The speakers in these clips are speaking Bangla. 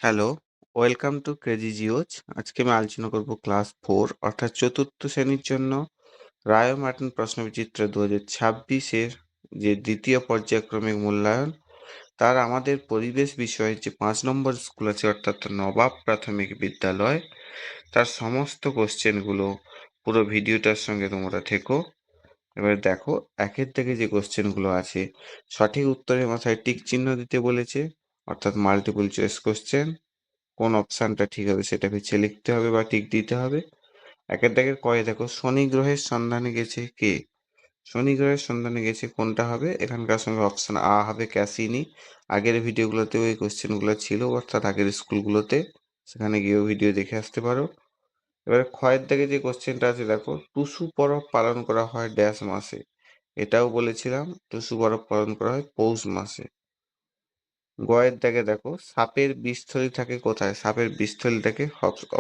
Hello, welcome to crazy geos. আজকে আমি আলোচনা করব ক্লাস 4 অর্থাৎ চতুর্থ শ্রেণীর জন্য রায় ও মার্টিন প্রশ্নবিচিত্র 2026-এর যে দ্বিতীয় পর্যায়ক্রমিক মূল্যায়ন তার আমাদের পরিবেশ বিষয়ে যে 5 নম্বর স্কুল আছে অর্থাৎ নবাব প্রাথমিক বিদ্যালয় তার সমস্ত কোশ্চেনগুলো পুরো ভিডিওটার সঙ্গে তোমরা থেকো। এবার দেখো একের থেকে যে কোশ্চেনগুলো আছে সঠিক উত্তরের মাথায় টিক চিহ্ন দিতে বলেছে অর্থাৎ মাল্টিপল চয়েস কোশ্চেন। কোন অপশানটা ঠিক হবে সেটা বেছে লিখতে হবে বা টিক দিতে হবে। একের দাগের কয়ে দেখো শনি গ্রহের সন্ধানে গেছে কে? শনি গ্রহের সন্ধানে গেছে কোনটা হবে? এখানকার সঙ্গে অপশান আ হবে ক্যাসিনি। আগের ভিডিওগুলোতেও এই কোশ্চেনগুলো ছিল অর্থাৎ আগের স্কুলগুলোতে, সেখানে গিয়েও ভিডিও দেখে আসতে পারো। এবারে ক্ষয়ের দাগে যে কোশ্চেনটা আছে দেখো, টুসু পরব পালন করা হয় ড্যাশ মাসে? এটাও বলেছিলাম, টুসু পরব পালন করা হয় পৌষ মাসে। গয়ের দাগে দেখো সাপের বীজথলি থাকে কোথায়? সাপের বীজথলি থাকে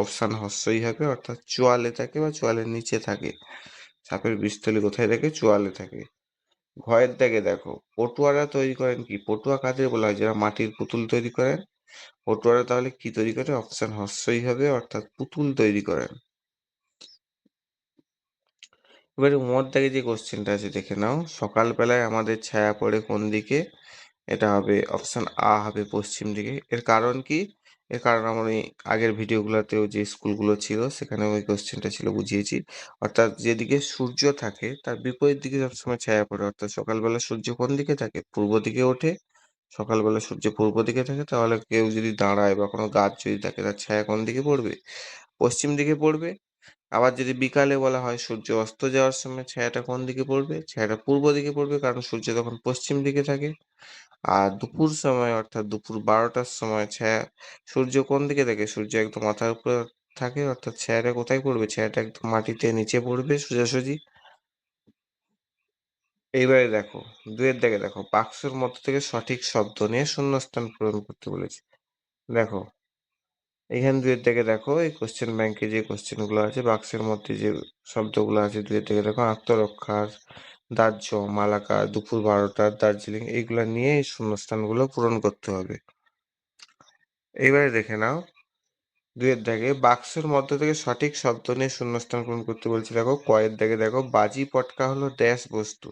অপশান হস্যই হবে অর্থাৎ চোয়ালে থাকে বা চোয়ালের নিচে থাকে। সাপের বীজথলি কোথায় থাকে? চোয়ালে থাকে। ঘয়ের দাগে দেখো পটুয়ারা তৈরি করেন কি? পটুয়া কাদের বলা হয়? যারা মাটির পুতুল তৈরি করেন। পটুয়ারা তাহলে কি তৈরি করে? অপশান হস্যই হবে অর্থাৎ পুতুল তৈরি করেন। এবারে উমর দাগে যে কোশ্চেনটা আছে দেখে নাও, সকালবেলায় আমাদের ছায়া পড়ে কোন দিকে? এটা হবে অপশান আ হবে পশ্চিম দিকে। এর কারণ কি? এর কারণ আমি আগের ভিডিওগুলোতেও যে স্কুলগুলো ছিল সেখানে ওই কোশ্চেনটা ছিল বুঝিয়েছি। অর্থাৎ যেদিকে সূর্য থাকে তার বিপরীত দিকে সবসময় ছায়া পড়ে। অর্থাৎ সকালবেলা সূর্য কোন দিকে থাকে? পূর্ব দিকে ওঠে। সকালবেলা সূর্য পূর্ব দিকে থাকে, তাহলে কেউ যদি দাঁড়ায় বা কোনো গাছ যদি থাকে তার ছায়া কোন দিকে পড়বে? পশ্চিম দিকে পড়বে। আবার যদি বিকালে বলা হয় সূর্য অস্ত যাওয়ার সময় ছায়াটা কোন দিকে পড়বে? ছায়াটা পূর্ব দিকে পড়বে, কারণ সূর্য তখন পশ্চিম দিকে থাকে। আর দুপুর সময় অর্থাৎ দুপুর 12টার সময় সূর্য কোন দিকে থাকে? সূর্য একদম মাথার উপরে থাকে, অর্থাৎ ছায়াটা কোথায় পড়বে? ছায়াটা একদম মাটিতে নিচে পড়বে সোজাসুজি। এইবারে দেখো 2-এর দাগে দেখো বাক্সের মধ্য থেকে সঠিক শব্দ নিয়ে শূন্যস্থান পূরণ করতে বলেছে। দেখো এইখানে 2-এর দাগে দেখো এই কোশ্চেন ব্যাংকে যে কোশ্চেনগুলো আছে বাক্সের মধ্যে যে শব্দগুলো আছে 2-এর দাগে দেখো আত্মরক্ষার, দাহ্য, মালাকার, দুপুর 12টার, দার্জিলিং, এইগুলা নিয়ে এই শূন্যস্থানগুলো পূরণ করতে হবে। এইবারে দেখে নাও 2-এর দাগে বাক্সের মধ্য থেকে সঠিক শব্দ নিয়ে শূন্যস্থান পূরণ করতে বলছি। দেখো কয়ের দাগে দেখো বাজি পটকা হলো ড্যাশ বস্তু?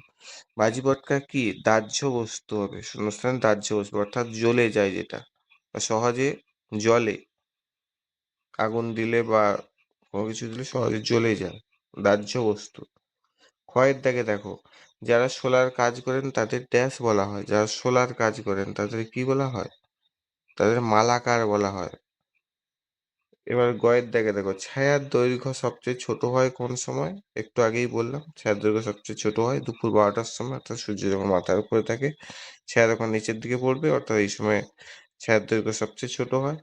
বাজি পটকা কি? দাহ্য বস্তু হবে, শূন্যস্থান দাহ্য বস্তু অর্থাৎ জ্বলে যায় যেটা, বা সহজে জ্বলে, আগুন দিলে বা কোনো কিছু দিলে সহজে জ্বলে যায়, দাহ্য বস্তু। ক্ষয়ের দাগে দেখো যারা সোলার কাজ করেন তাদের ড্যাশ বলা হয়? যারা সোলার কাজ করেন তাদের কি বলা হয়? তাদের মালাকার বলা হয়। এবার গয়ের দাগে দেখো ছায়ার দৈর্ঘ্য সবচেয়ে ছোট হয় কোন সময়? একটু আগেই বললাম ছায়ার দৈর্ঘ্য সবচেয়ে ছোট হয় দুপুর 12টার সময়, অর্থাৎ সূর্য যখন মাথার উপরে থাকে ছায়া তখন নিচের দিকে পড়বে, অর্থাৎ এই সময় ছায়ার দৈর্ঘ্য সবচেয়ে ছোট হয়।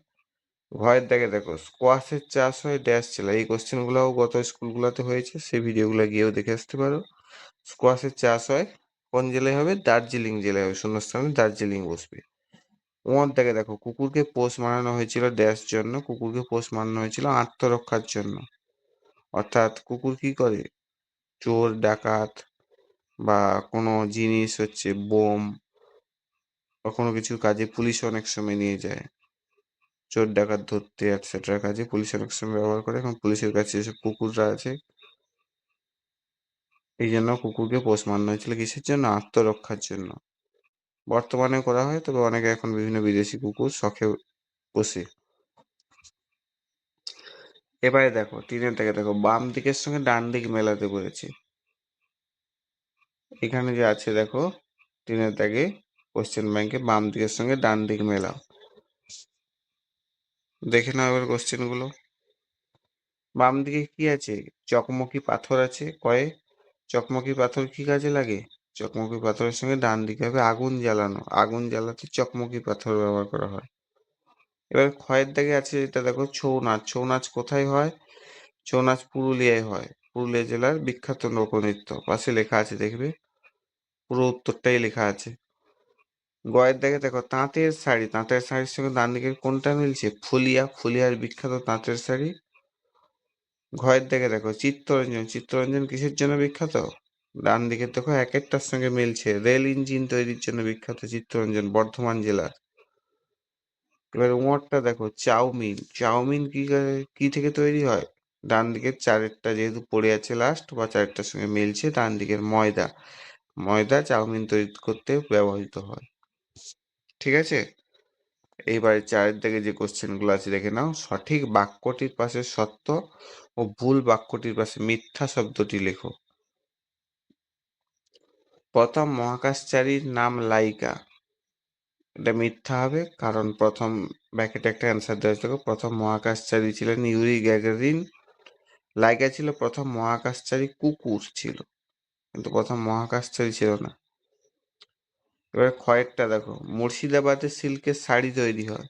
ঘয়ের দাগে দেখো স্কোয়াশের চাষ হয় ড্যাশ জেলায়? এই কোশ্চেনগুলোও গত স্কুলগুলোতে হয়েছে, সেই ভিডিওগুলো গিয়েও দেখে আসতে পারো। স্কোয়াশের চাষ হয় কোন জেলায় হবে? দার্জিলিং জেলায় হবে, শূন্যস্থানে দার্জিলিং বসবে। উমর দাগে দেখো কুকুরকে পোষ মানানো হয়েছিল ড্যাশ জন্য? কুকুরকে পোষ মানানো হয়েছিল আত্মরক্ষার জন্য। অর্থাৎ কুকুর কি করে? চোর ডাকাত বা কোনো জিনিস হচ্ছে বোম বা কোনো কিছু কাজে পুলিশ অনেক সময় নিয়ে যায়, চোর ডাকাত ধরতে এটসেট্রা কাজে পুলিশ অনেক সময় ব্যবহার করে। এখন পুলিশের কাছে যেসব কুকুররা আছে, এই জন্য কুকুরকে পোষ মানানো হয়েছিল কিসের জন্য? আত্মরক্ষার জন্য। বর্তমানে করা হয়, তবে অনেকে এখন বিভিন্ন বিদেশি কুকুর শখে পোষে। এবারে দেখো 3-এর দাগে দেখো বাম দিকের সঙ্গে ডান দিক মেলাতে বলেছে। এখানে যে আছে দেখো 3-এর দাগে কোশ্চেন ব্যাংকে বাম দিকের সঙ্গে ডান দিক মেলাও। দেখে নাও এবার কোশ্চেন গুলো। বাম দিকে কি আছে? চকমকি পাথর আছে কয়ে। চকমকি পাথর কি কাজে লাগে? চকমকি পাথরের সঙ্গে ডান দিকে হবে আগুন জ্বালানো, আগুন জ্বালাতে চকমকি পাথর ব্যবহার করা হয়। এবার ক্ষয়ের দাগে আছে এটা দেখো ছৌ নাচ। ছৌ নাচ কোথায় হয়? ছৌ নাচ পুরুলিয়ায় হয়, পুরুলিয়া জেলার বিখ্যাত লোকনৃত্য। পাশে লেখা আছে দেখবে, পুরো উত্তরটাই লেখা আছে। গয়ের দাগে দেখো তাঁতের শাড়ি। তাঁতের শাড়ির সঙ্গে ডান দিকের কোনটা মিলছে? ফুলিয়া, ফুলিয়ার বিখ্যাত তাঁতের শাড়ি। ঘয়ের দাগে দেখো চিত্তরঞ্জন। চিত্তরঞ্জন কিসের জন্য বিখ্যাত? ডান দিকে দেখো এক একটার সঙ্গে মিলছে, রেল ইঞ্জিন তৈরির জন্য বিখ্যাত চিত্তরঞ্জন, বর্ধমান জেলার। এবার টা দেখো চাউমিন। চাউমিন কি থেকে তৈরি হয়? ডান দিকের চারেরটা যেহেতু পড়ে আছে লাস্ট বা চারেরটার সঙ্গে মিলছে, ডান দিকের ময়দা। ময়দা চাউমিন তৈরি করতে ব্যবহৃত হয়। ঠিক আছে? এইবারে চারের দিকে যে কোশ্চেনগুলো আছে দেখে নাও। সঠিক বাক্যটির পাশে সত্য ও ভুল বাক্যটির পাশে মিথ্যা শব্দটি লেখো। প্রথম মহাকাশচারীর নাম লাইকা। এটা মিথ্যা হবে, কারণ প্রথম ব্র্যাকেটে একটা অ্যান্সার দেওয়া আছে। প্রথম মহাকাশচারী ছিলেন ইউরি গ্যাগারিন। লাইকা ছিল প্রথম মহাকাশচারী কুকুর ছিল, কিন্তু প্রথম মহাকাশচারী ছিল না। এবার ক্ষয়েরটা দেখো, মুর্শিদাবাদে সিল্কের শাড়ি তৈরি হয়।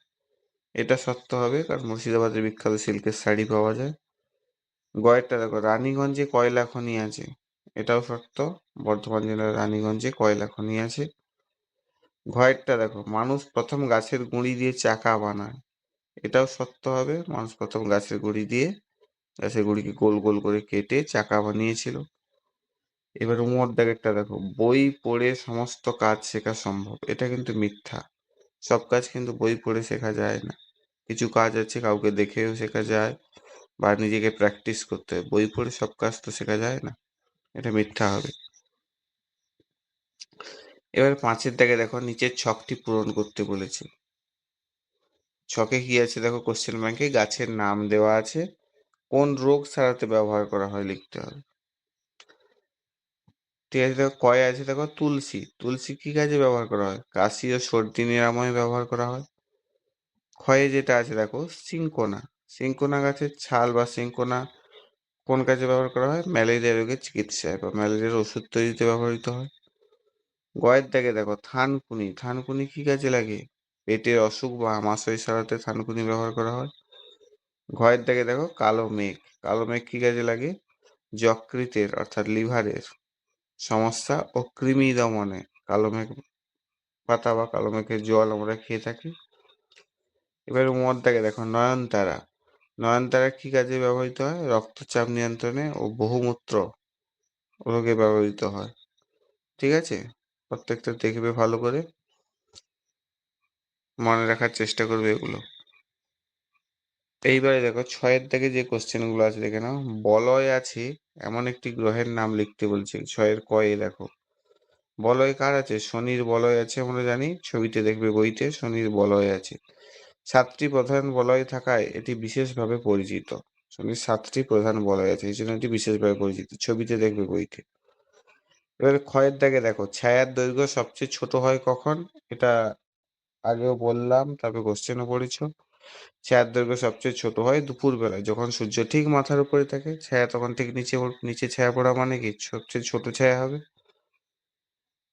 এটা সত্য হবে, কারণ মুর্শিদাবাদের বিখ্যাত সিল্কের শাড়ি পাওয়া যায়। গয়েরটা দেখো, রানীগঞ্জে কয়লা খনি আছে। এটাও সত্য, বর্ধমান জেলার রানীগঞ্জে কয়লা খনি আছে। ঘয়েরটা দেখো, মানুষ প্রথম গাছের গুঁড়ি দিয়ে চাকা বানায়। এটাও সত্য হবে, মানুষ প্রথম গাছের গুঁড়িকে গোল গোল করে কেটে চাকা বানিয়েছিল। এবার দাগেরটা দেখো, বই পড়ে সমস্ত কাজ শেখা সম্ভব। এটা কিন্তু মিথ্যা। সব কাজ কিন্তু বই পড়ে শেখা যায় না। কিছু কাজ আছে কাউকে দেখেও শেখা যায় বা নিজেকে প্র্যাকটিস করতে হয়। বই পড়ে সব কাজ তো শেখা যায় না, এটা মিথ্যা হবে। এবার পাঁচের দাগে দেখো, নিচের ছকটি পূরণ করতে বলেছে। ছকে কি আছে দেখো, কোশ্চেন ব্যাংকে গাছের নাম দেওয়া আছে, কোন রোগ সারাতে ব্যবহার করা হয় লিখতে হবে। ঠিক আছে, দেখো কয়ে আছে দেখো তুলসী। তুলসী কি কাজে ব্যবহার করা হয়? কাশি ও সর্দি নিরাময়ে ব্যবহার করা হয়। ক্ষয়ে যেটা আছে দেখো সিংকোনা। সিংকোনা গাছের ছাল বা সিংকোনা কোন কাজে ব্যবহার করা হয়? ম্যালেরিয়া রোগের চিকিৎসায় বা ম্যালেরিয়ার ওষুধ তৈরিতে ব্যবহৃত হয়। গয়ের দাগে দেখো থানকুনি। থানকুনি কি কাজে লাগে? পেটের অসুখ বা আমাশয় সারাতে থানকুনি ব্যবহার করা হয়। ঘয়ের দাগে দেখো কালো মেঘ। কালো মেঘ কি কাজে লাগে? যকৃতের অর্থাৎ লিভারের সমস্যা ও কৃমি দমনে কালো মেঘ পাতা বা কালো মেঘের জল আমরা খেয়ে থাকি। এবার দাগে দেখো নয়নতারা। নয়নতারা কি কাজে ব্যবহৃত হয়? রক্তচাপ নিয়ন্ত্রণে ও বহুমূত্র রোগে ব্যবহৃত হয়। ঠিক আছে, প্রত্যেকটা দেখবে ভালো করে, মনে রাখার চেষ্টা করবে এগুলো। এইবারে দেখো ছয়ের দিকে যে কোশ্চেনগুলো আছে দেখে নাও। বলয় আছে এমন একটি গ্রহের নাম লিখতে বলছে। ছয়ের কয়ে দেখো, বলয় কার আছে? শনির বলয় আছে, আমরা জানি, ছবিতে দেখবে বইতে শনির বলয় আছে। 7টি প্রধান বলয় থাকায় এটি বিশেষভাবে পরিচিত। শনির 7টি প্রধান বলয় আছে, এই জন্য এটি বিশেষভাবে পরিচিত, ছবিতে দেখবে বইতে। এবারে ক্ষয়ের দাগে দেখো, ছায়ার দৈর্ঘ্য সবচেয়ে ছোট হয় কখন? এটা আগেও বললাম, তারপরে কোশ্চেনও পড়েছ। ছায়ার দৈর্ঘ্য সবচেয়ে ছোট হয় দুপুর বেলায়, যখন সূর্য ঠিক মাথার উপরে থাকে। ছায়া তখন ঠিক নিচে ছায়া পড়া মানে কি সবচেয়ে ছোট ছায়া হবে।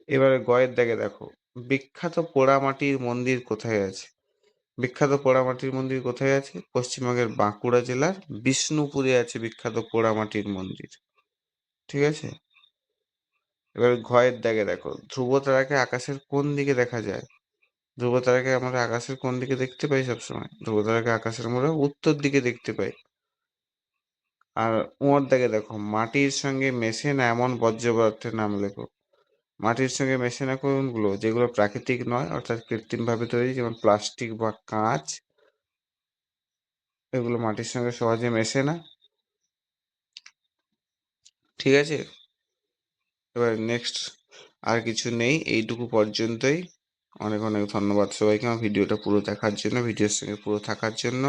এবারে গয়ের দাগে দেখো, বিখ্যাত পোড়ামাটির মন্দির কোথায় আছে? বিখ্যাত পোড়ামাটির মন্দির কোথায় আছে? পশ্চিমবঙ্গের বাঁকুড়া জেলার বিষ্ণুপুরে আছে বিখ্যাত পোড়ামাটির মন্দির। ঠিক আছে, এবার ঘয়ের দাগে দেখো, ধ্রুবতারাকে আকাশের কোন দিকে দেখা যায়? ধ্রুবতারাকে আমরা আকাশের কোন দিকে দেখতে পাই? সবসময় ধ্রুবতারাকে আকাশের আমরা উত্তর দিকে দেখতে পাই। আর দাগে দেখো, মাটির সঙ্গে মেশে না এমন বর্জ্য পদার্থের নাম লেখো। মাটির সঙ্গে মেশে না কোনগুলো? যেগুলো প্রাকৃতিক নয়, অর্থাৎ কৃত্রিমভাবে তৈরি, যেমন প্লাস্টিক বা কাঁচ, এগুলো মাটির সঙ্গে সহজে মেশে না। ঠিক আছে, এবার নেক্সট আর কিছু নেই, এইটুকু পর্যন্তই। অনেক অনেক ধন্যবাদ সবাইকে আমার ভিডিওটা পুরো দেখার জন্য, ভিডিওর সঙ্গে পুরো থাকার জন্য।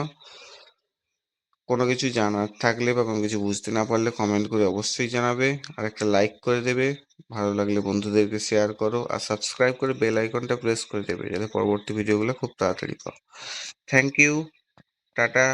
কোনো কিছু জানার থাকলে বা কোনো কিছু বুঝতে না পারলে কমেন্ট করে অবশ্যই জানাবে, আর একটা লাইক করে দেবে, ভালো লাগলে বন্ধুদেরকে শেয়ার করো, আর সাবস্ক্রাইব করে বেল আইকনটা প্রেস করে দেবে, যাতে পরবর্তী ভিডিওগুলো খুব তাড়াতাড়ি পাও। Thank you, tata.